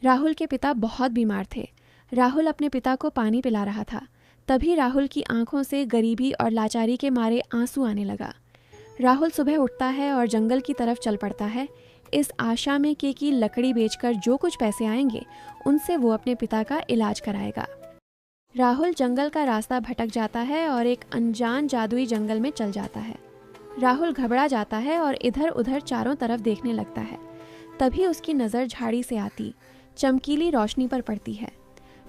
राहुल के पिता बहुत बीमार थे। राहुल अपने पिता को पानी पिला रहा था। तभी राहुल की आंखों से गरीबी और लाचारी के मारे आंसू आने लगा। राहुल सुबह उठता है और जंगल की तरफ चल पड़ता है, इस आशा में कि लकड़ी बेचकर जो कुछ पैसे आएंगे उनसे वो अपने पिता का इलाज कराएगा। राहुल जंगल का रास्ता भटक जाता है और एक अनजान जादुई जंगल में चल जाता है। राहुल घबरा जाता है और इधर उधर चारों तरफ देखने लगता है। तभी उसकी नज़र झाड़ी से आती चमकीली रोशनी पर पड़ती है।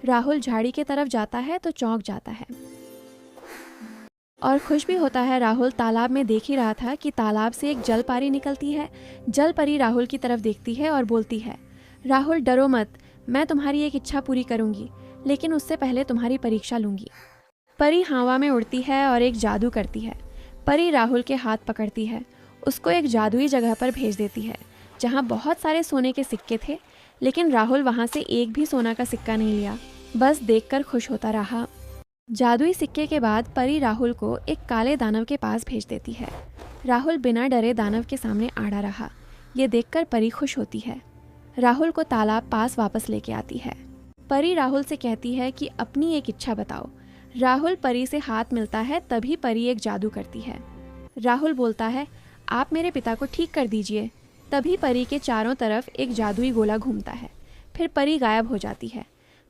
राहुल झाड़ी के तरफ जाता है तो चौंक जाता है और खुश भी होता है। राहुल तालाब में देख ही रहा था कि तालाब से एक जल परी निकलती है। जल परी राहुल की तरफ देखती है और बोलती है, राहुल डरो मत, मैं तुम्हारी एक इच्छा पूरी करूंगी, लेकिन उससे पहले तुम्हारी परीक्षा लूंगी। परी हवा में उड़ती है और एक जादू करती है। परी राहुल के हाथ पकड़ती है, उसको एक जादुई जगह पर भेज देती है जहाँ बहुत सारे सोने के सिक्के थे, लेकिन राहुल वहाँ से एक भी सोना का सिक्का नहीं लिया, बस देखकर खुश होता रहा। जादुई सिक्के के बाद परी राहुल को एक काले दानव के पास भेज देती है। राहुल बिना डरे दानव के सामने आड़ा रहा। ये देखकर परी खुश होती है। राहुल को तालाब पास वापस लेके आती है। परी राहुल से कहती है कि अपनी एक इच्छा बताओ। राहुल परी से हाथ मिलता है, तभी परी एक जादू करती है। राहुल बोलता है, आप मेरे पिता को ठीक कर दीजिए। तभी परी के चारों तरफ एक जादुई गोला घूमता है, फिर परी गायब हो जाती है।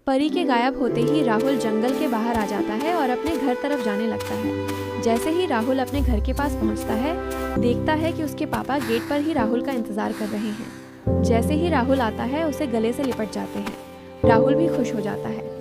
परी के गायब होते ही राहुल जंगल के बाहर आ जाता है और अपने घर तरफ जाने लगता है। जैसे ही राहुल अपने घर के पास पहुंचता है, देखता है कि उसके पापा गेट पर ही राहुल का इंतजार कर रहे हैं। जैसे ही राहुल आता है, उसे गले से लिपट जाते हैं। राहुल भी खुश हो जाता है।